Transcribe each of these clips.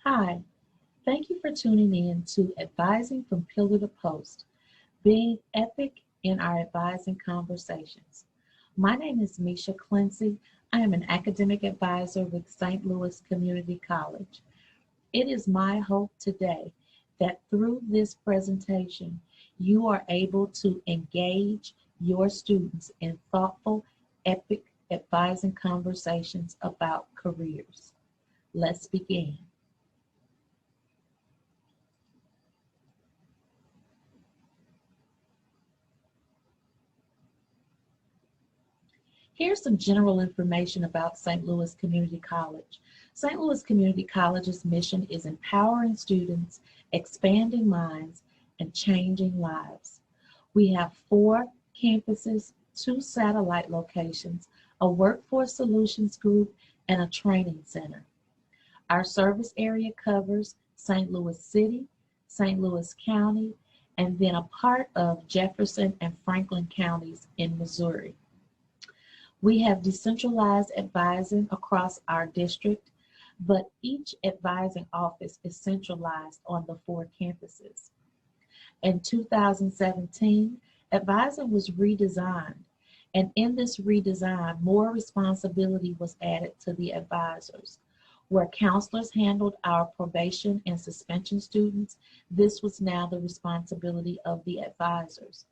Hi, thank you for tuning in to Advising from Pillar to Post, being epic in our advising conversations. My name is Misha Clancy. I am an academic advisor with St. Louis Community College. It is my hope today that through this presentation, you are able to engage your students in thoughtful, epic advising conversations about careers. Let's begin. Here's some general information about St. Louis Community College. St. Louis Community College's mission is empowering students, expanding minds, and changing lives. We have 4 campuses, 2 satellite locations, a workforce solutions group, and a training center. Our service area covers St. Louis City, St. Louis County, and then a part of Jefferson and Franklin counties in Missouri. We have decentralized advising across our district, but each advising office is centralized on the 4 campuses. In 2017, advising was redesigned, and in this redesign, more responsibility was added to the advisors. Where counselors handled our probation and suspension students, this was now the responsibility of the advisors,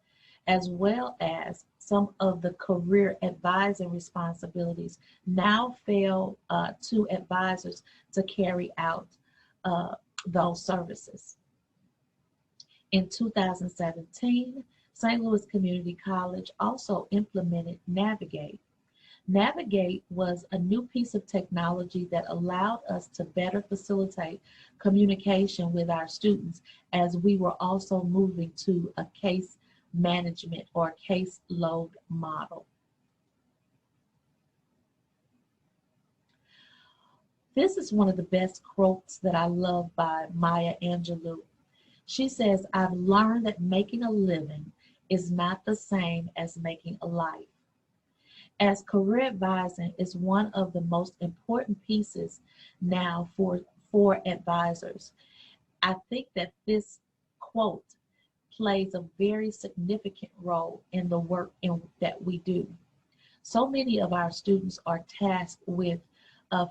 as well as some of the career advising responsibilities now fell to advisors to carry out those services. In 2017, St. Louis Community College also implemented Navigate. Navigate was a new piece of technology that allowed us to better facilitate communication with our students as we were also moving to a case management or caseload model. This is one of the best quotes that I love by Maya Angelou. She says, "I've learned that making a living is not the same as making a life." As career advising is one of the most important pieces now for advisors, I think that this quote plays a very significant role in the work that we do. So many of our students are tasked with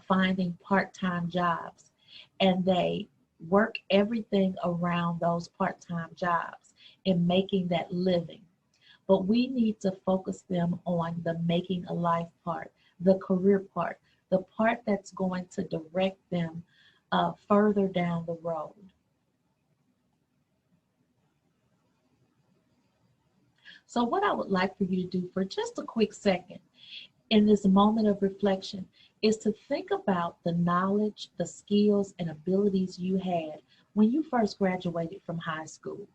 finding part-time jobs, and they work everything around those part-time jobs and making that living. But we need to focus them on the making a life part, the career part, the part that's going to direct them further down the road. So what I would like for you to do for just a quick second in this moment of reflection is to think about the knowledge, the skills, and abilities you had when you first graduated from high school.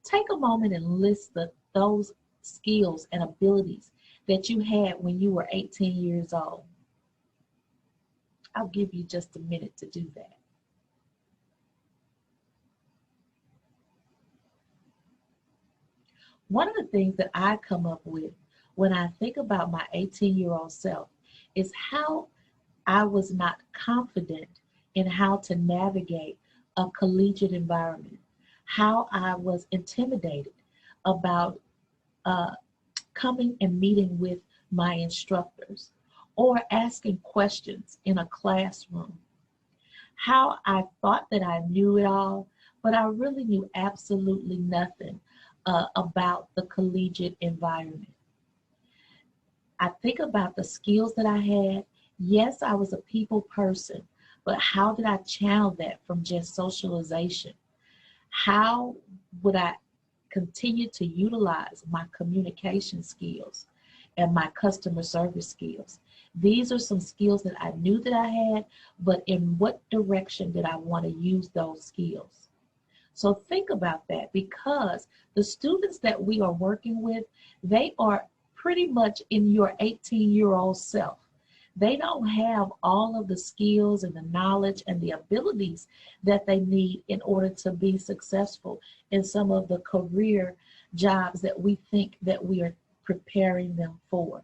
Take a moment and list those skills and abilities that you had when you were 18 years old. I'll give you just a minute to do that. One of the things that I come up with when I think about my 18-year-old self is how I was not confident in how to navigate a collegiate environment, how I was intimidated about coming and meeting with my instructors or asking questions in a classroom, how I thought that I knew it all, but I really knew absolutely nothing about the collegiate environment. I think about the skills that I had. Yes, I was a people person, but how did I channel that from just socialization? How would I continue to utilize my communication skills and my customer service skills? These are some skills that I knew that I had, but in what direction did I want to use those skills? So think about that, because the students that we are working with, they are pretty much in your 18-year-old self. They don't have all of the skills and the knowledge and the abilities that they need in order to be successful in some of the career jobs that we think that we are preparing them for.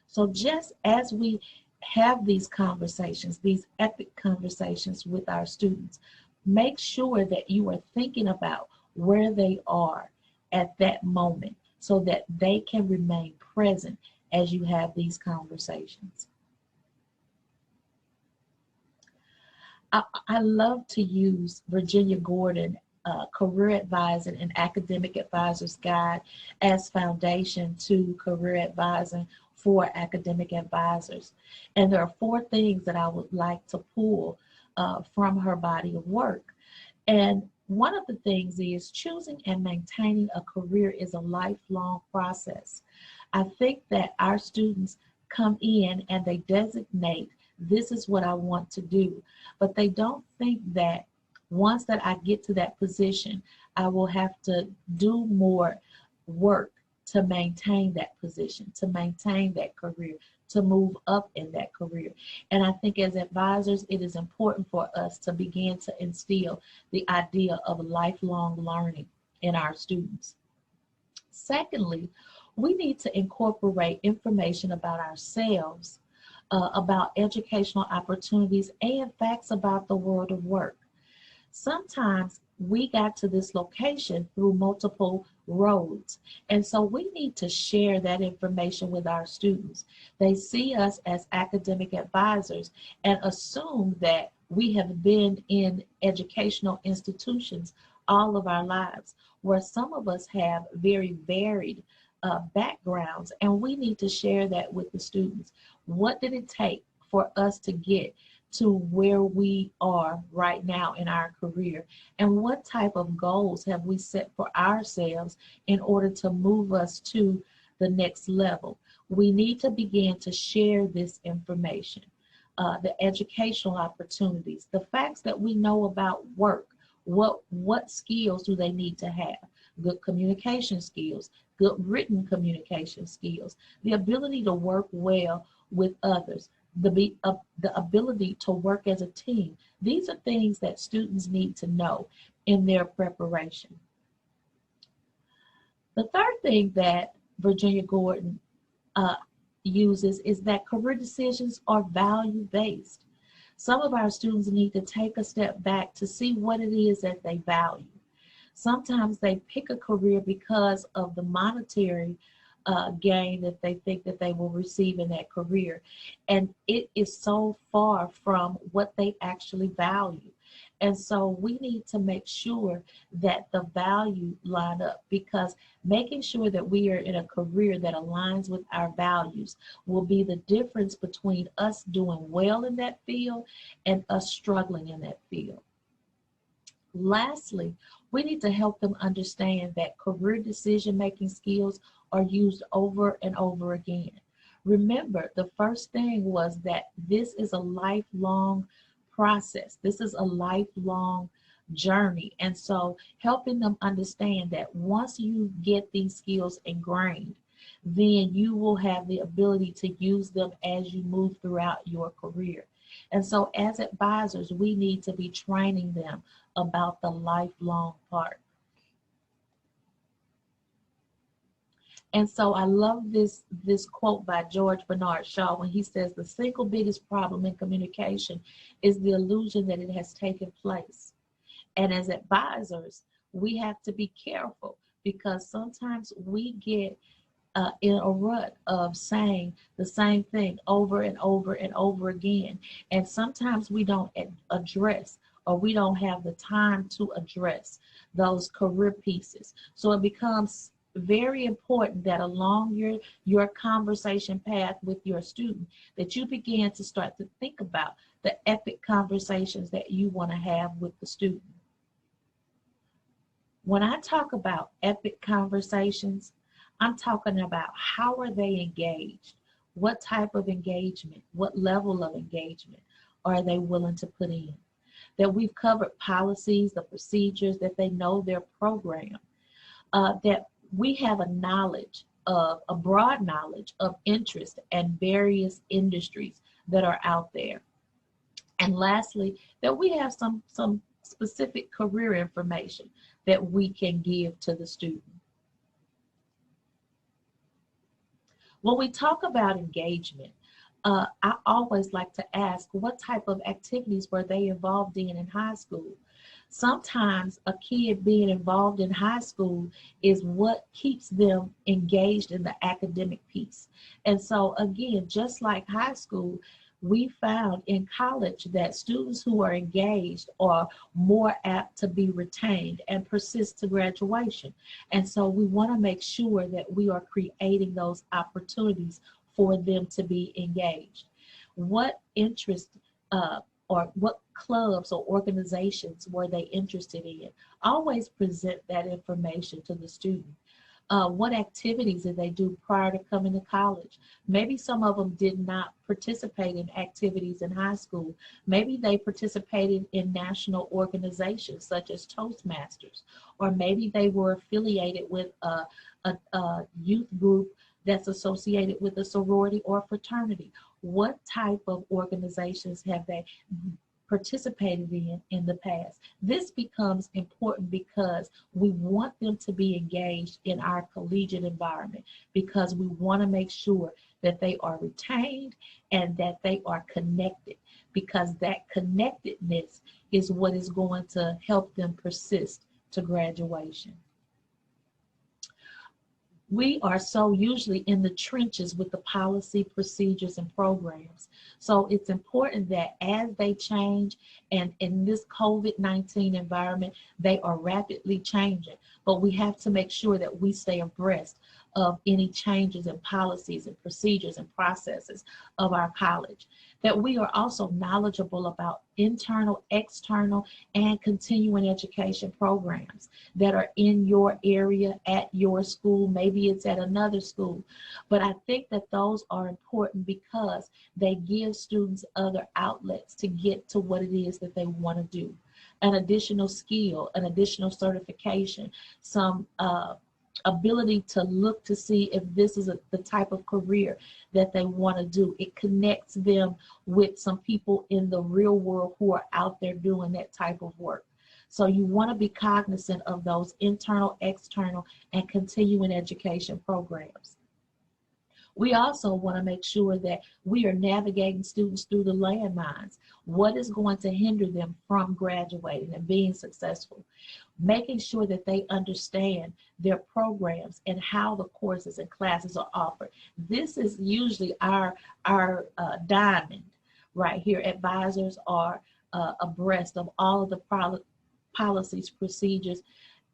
So just as we have these conversations, these epic conversations with our students. Make sure that you are thinking about where they are at that moment so that they can remain present as you have these conversations. I love to use Virginia Gordon, Career Advising and Academic Advisor's Guide as foundation to career advising for academic advisors. And there are 4 things that I would like to pull from her body of work. And one of the things is choosing and maintaining a career is a lifelong process. I think that our students come in and they designate, this is what I want to do, but they don't think that once that I get to that position, I will have to do more work to maintain that position, to maintain that career, to move up in that career. And I think as advisors, it is important for us to begin to instill the idea of lifelong learning in our students. Secondly, we need to incorporate information about ourselves, about educational opportunities, and facts about the world of work. Sometimes we got to this location through multiple roads, and so we need to share that information with our students. They see us as academic advisors and assume that we have been in educational institutions all of our lives, where some of us have very varied backgrounds, and we need to share that with the students. What did it take for us to get to where we are right now in our career? And what type of goals have we set for ourselves in order to move us to the next level? We need to begin to share this information, the educational opportunities, the facts that we know about work. What skills do they need to have? Good communication skills, good written communication skills, the ability to work well with others, the ability to work as a team. These are things that students need to know in their preparation. The third thing that Virginia Gordon uses is that career decisions are value-based. Some of our students need to take a step back to see what it is that they value. Sometimes they pick a career because of the monetary gain that they think that they will receive in that career. And it is so far from what they actually value. And so we need to make sure that the value line up, because making sure that we are in a career that aligns with our values will be the difference between us doing well in that field and us struggling in that field. Lastly, we need to help them understand that career decision-making skills are used over and over again. Remember, the first thing was that this is a lifelong process. This is a lifelong journey. And so helping them understand that once you get these skills ingrained, then you will have the ability to use them as you move throughout your career. And so as advisors, we need to be training them about the lifelong part. And so I love this quote by George Bernard Shaw when he says, the single biggest problem in communication is the illusion that it has taken place. And as advisors, we have to be careful, because sometimes we get in a rut of saying the same thing over and over and over again. And sometimes we don't address, or we don't have the time to address those career pieces. So it becomes very important that along your conversation path with your student, that you begin to start to think about the epic conversations that you want to have with the student. When I talk about epic conversations, I'm talking about how are they engaged? What type of engagement? What level of engagement are they willing to put in? That we've covered policies, the procedures, that they know their program, that we have a broad knowledge of interest and various industries that are out there. And lastly, that we have some specific career information that we can give to the student. When we talk about engagement, I always like to ask, what type of activities were they involved in high school? Sometimes a kid being involved in high school is what keeps them engaged in the academic piece. And so again, just like high school, we found in college that students who are engaged are more apt to be retained and persist to graduation. And so we want to make sure that we are creating those opportunities for them to be engaged. What interest or what clubs or organizations were they interested in? Always present that information to the student. What activities did they do prior to coming to college? Maybe some of them did not participate in activities in high school. Maybe they participated in national organizations such as Toastmasters, or maybe they were affiliated with a youth group that's associated with a sorority or fraternity. What type of organizations have they participated in the past? This becomes important because we want them to be engaged in our collegiate environment, because we want to make sure that they are retained and that they are connected, because that connectedness is what is going to help them persist to graduation. We are so usually in the trenches with the policy, procedures, and programs. So it's important that as they change, and in this COVID-19 environment, they are rapidly changing, but we have to make sure that we stay abreast of any changes in policies and procedures and processes of our college, that we are also knowledgeable about internal, external, and continuing education programs that are in your area, at your school. Maybe it's at another school. But I think that those are important because they give students other outlets to get to what it is that they want to do. An additional skill, an additional certification, some ability to look to see if this is the type of career that they want to do. It connects them with some people in the real world who are out there doing that type of work. So you want to be cognizant of those internal, external, and continuing education programs. We also want to make sure that we are navigating students through the landmines. What is going to hinder them from graduating and being successful? Making sure that they understand their programs and how the courses and classes are offered. This is usually our diamond right here. Advisors are abreast of all of the policies, procedures,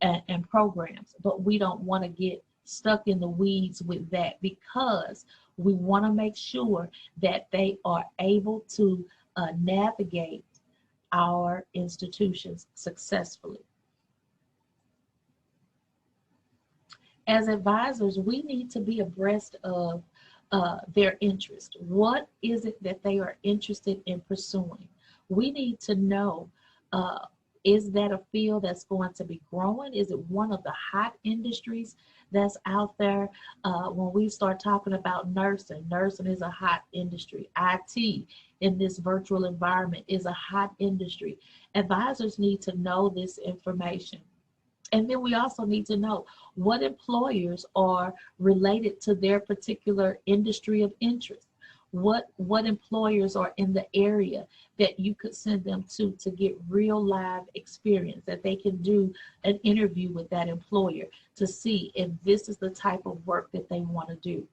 and programs, but we don't want to get stuck in the weeds with that, because we want to make sure that they are able to navigate our institutions successfully. As advisors, we need to be abreast of their interest. What is it that they are interested in pursuing? We need to know, is that a field that's going to be growing? Is it one of the hot industries that's out there? When we start talking about nursing, nursing is a hot industry. IT in this virtual environment is a hot industry. Advisors need to know this information. And then we also need to know what employers are related to their particular industry of interest. What employers are in the area that you could send them to get real live experience, that they can do an interview with that employer to see if this is the type of work that they want to do.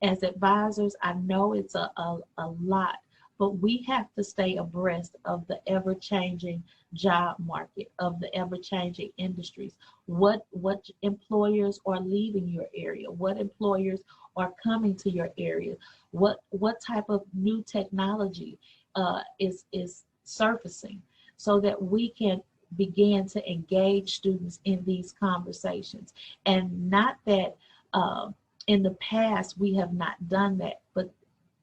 As advisors, I know it's a lot, but we have to stay abreast of the ever-changing job market, of the ever-changing industries. What employers are leaving your area? What employers are coming to your area? What type of new technology is surfacing, so that we can begin to engage students in these conversations. And not that in the past we have not done that, but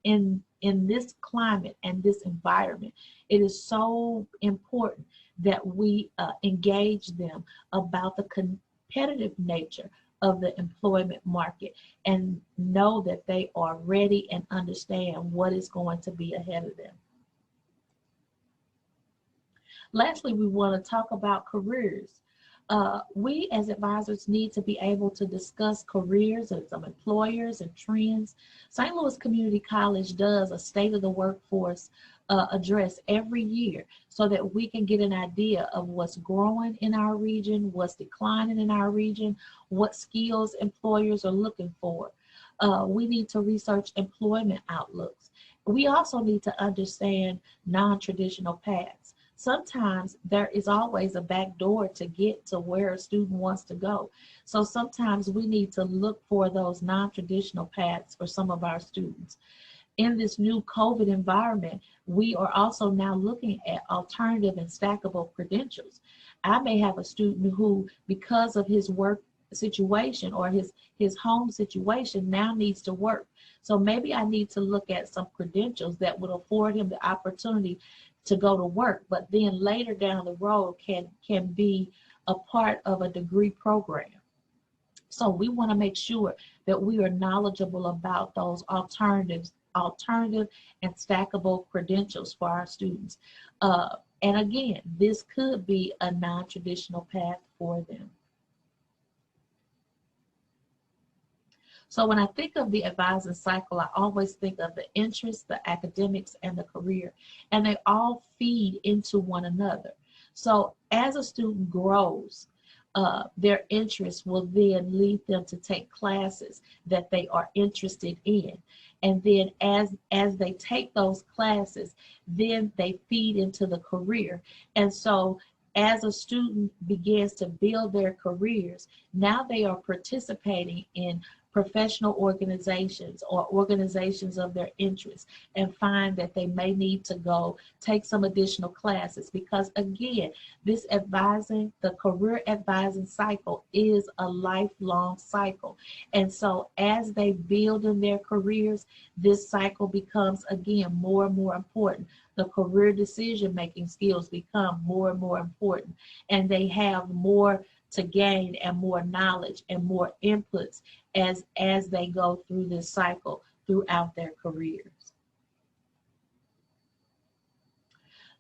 in this climate and this environment, it is so important that we engage them about the competitive nature of the employment market, and know that they are ready and understand what is going to be ahead of them. Lastly, we want to talk about careers. We as advisors need to be able to discuss careers and some employers and trends. St. Louis Community College does a state of the workforce address every year so that we can get an idea of what's growing in our region, what's declining in our region, what skills employers are looking for. We need to research employment outlooks. We also need to understand non-traditional paths. Sometimes there is always a back door to get to where a student wants to go. So sometimes we need to look for those non-traditional paths for some of our students. In this new COVID environment, we are also now looking at alternative and stackable credentials. I may have a student who, because of his work situation or his home situation, now needs to work. So maybe I need to look at some credentials that would afford him the opportunity to go to work, but then later down the road can be a part of a degree program. So we want to make sure that we are knowledgeable about those alternative and stackable credentials for our students. And again, this could be a non-traditional path for them. So when I think of the advising cycle, I always think of the interest, the academics, and the career, and they all feed into one another. So as a student grows, their interest will then lead them to take classes that they are interested in. And then as they take those classes, then they feed into the career. And so as a student begins to build their careers, now they are participating in professional organizations or organizations of their interest, and find that they may need to go take some additional classes, because again, this advising, the career advising cycle is a lifelong cycle. And so as they build in their careers, this cycle becomes again more and more important. The career decision making skills become more and more important, and they have more to gain and more knowledge and more inputs as they go through this cycle throughout their careers.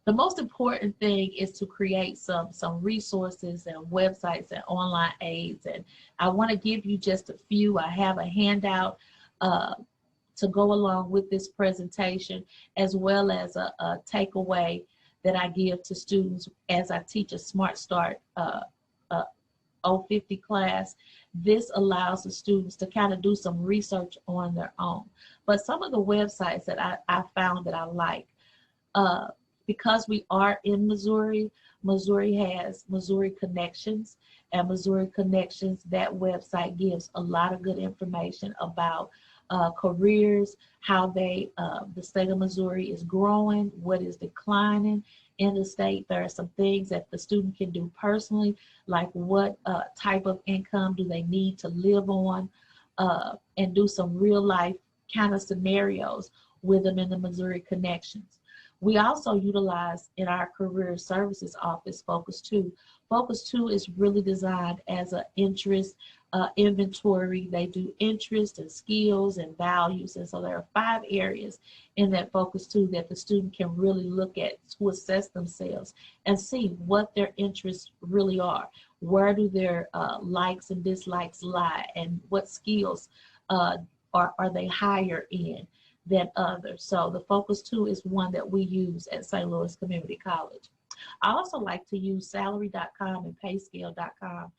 The most important thing is to create some resources and websites and online aids. And I want to give you just a few. I have a handout to go along with this presentation, as well as a takeaway that I give to students as I teach a Smart Start 050 class. This allows the students to kind of do some research on their own. But some of the websites that I found that I like, because we are in Missouri, Missouri has Missouri Connections, and Missouri Connections, that website gives a lot of good information about careers, how the state of Missouri is growing, what is declining in the state. There are some things that the student can do personally, like what type of income do they need to live on, and do some real life kind of scenarios with them in the Missouri Connections. We also utilize in our Career Services Office Focus 2. Focus 2 is really designed as an interest inventory. They do interest and skills and values. And so there are 5 areas in that Focus 2 that the student can really look at to assess themselves and see what their interests really are. Where do their likes and dislikes lie, and what skills are they higher in than others. So the Focus 2 is one that we use at St. Louis Community College. I also like to use salary.com and payscale.com.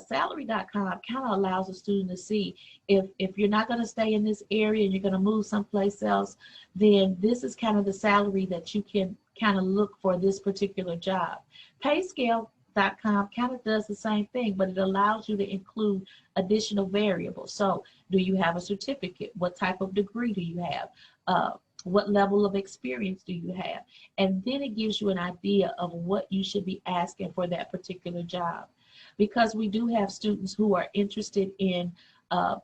Salary.com kind of allows a student to see if you're not going to stay in this area and you're going to move someplace else, then this is kind of the salary that you can kind of look for this particular job. Payscale.com kind of does the same thing, but it allows you to include additional variables. So do you have a certificate? What type of degree do you have? What level of experience do you have? And then it gives you an idea of what you should be asking for that particular job. Because we do have students who are interested in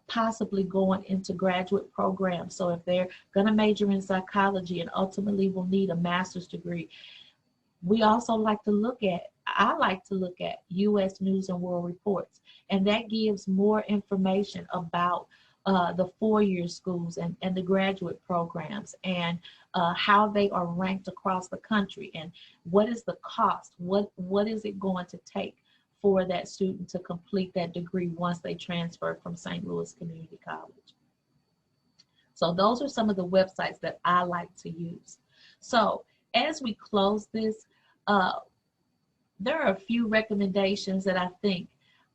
possibly going into graduate programs. So if they're going to major in psychology and ultimately will need a master's degree, we also like to look at, I like to look at U.S. News and World Reports, and that gives more information about the four-year schools and the graduate programs, and how they are ranked across the country, and what is the cost, what is it going to take for that student to complete that degree once they transfer from St. Louis Community College. So those are some of the websites that I like to use. So as we close this, there are a few recommendations that I think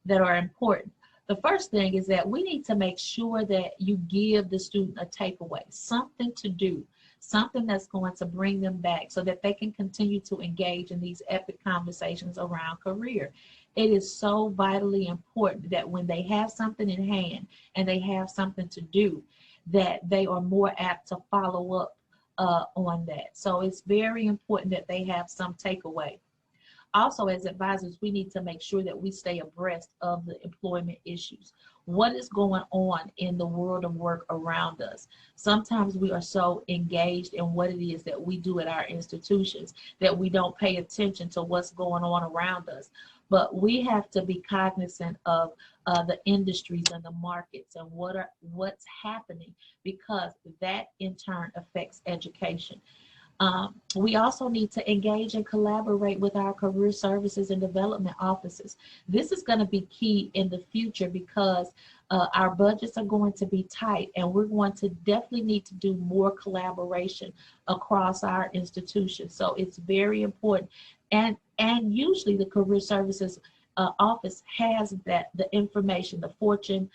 that are important. The first thing is that we need to make sure that you give the student a takeaway, something to do, something that's going to bring them back so that they can continue to engage in these epic conversations around career. It is so vitally important that when they have something in hand and they have something to do, that they are more apt to follow up on that. So it's very important that they have some takeaway. Also, as advisors, we need to make sure that we stay abreast of the employment issues. What is going on in the world of work around us? Sometimes we are so engaged in what it is that we do at our institutions that we don't pay attention to what's going on around us. But we have to be cognizant of the industries and the markets and what's happening, because that in turn affects education. We also need to engage and collaborate with our career services and development offices. This is going to be key in the future because our budgets are going to be tight, and we're going to definitely need to do more collaboration across our institutions. So it's very important. And usually the career services office has the information, the Fortune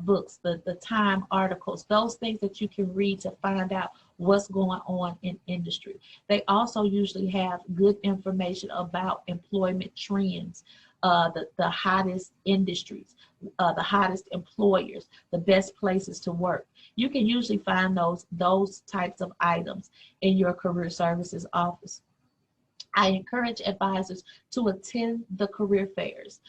books, the Time articles, those things that you can read to find out what's going on in industry. They also usually have good information about employment trends, the hottest industries, the hottest employers, the best places to work. You can usually find those types of items in your career services office. I encourage advisors to attend the career fairs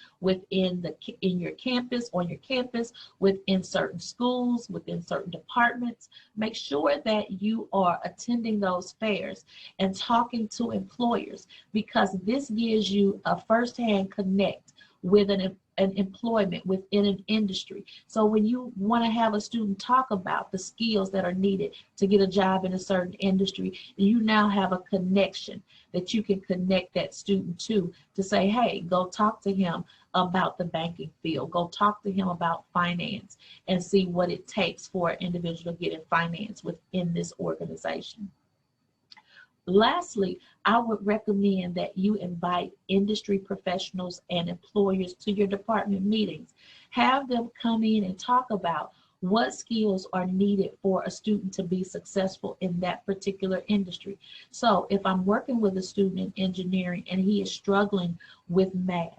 in your campus, on your campus, within certain schools, within certain departments. Make sure that you are attending those fairs and talking to employers, because this gives you a firsthand connect with an employment within an industry. So when you want to have a student talk about the skills that are needed to get a job in a certain industry, you now have a connection that you can connect that student to say, hey, go talk to him about the banking field, go talk to him about finance, and see what it takes for an individual to get in finance within this organization. Lastly, I would recommend that you invite industry professionals and employers to your department meetings. Have them come in and talk about what skills are needed for a student to be successful in that particular industry. So if I'm working with a student in engineering and he is struggling with math,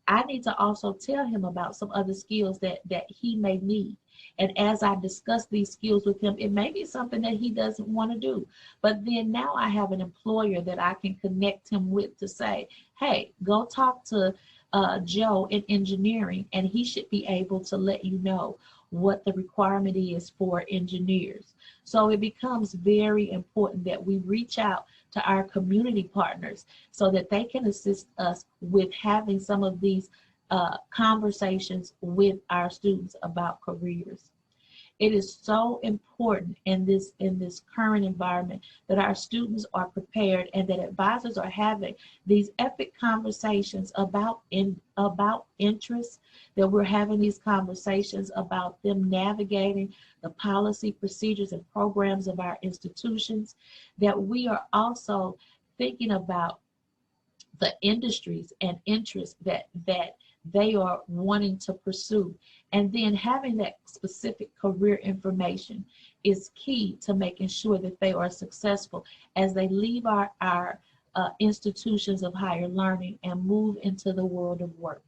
I need to also tell him about some other skills that he may need. And as I discuss these skills with him, it may be something that he doesn't want to do. But then now I have an employer that I can connect him with to say, hey, go talk to Joe in engineering, and he should be able to let you know what the requirement is for engineers. So it becomes very important that we reach out to our community partners so that they can assist us with having some of these conversations with our students about careers. It is so important in this current environment that our students are prepared and that advisors are having these epic conversations about interests, that we're having these conversations about them navigating the policy, procedures, and programs of our institutions, that we are also thinking about the industries and interests that they are wanting to pursue. And then having that specific career information is key to making sure that they are successful as they leave our institutions of higher learning and move into the world of work.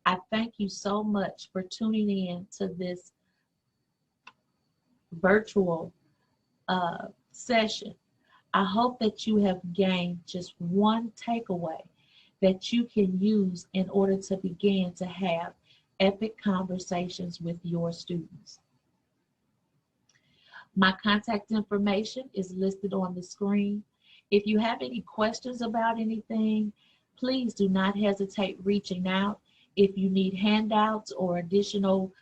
I thank you so much for tuning in to this virtual session. I hope that you have gained just one takeaway that you can use in order to begin to have epic conversations with your students. My contact information is listed on the screen. If you have any questions about anything, please do not hesitate reaching out. If you need handouts or additional,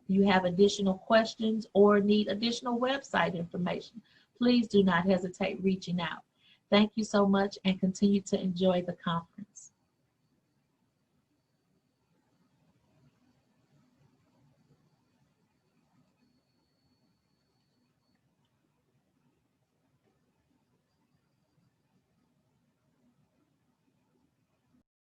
you have additional questions or need additional website information, please do not hesitate reaching out. Thank you so much and continue to enjoy the conference.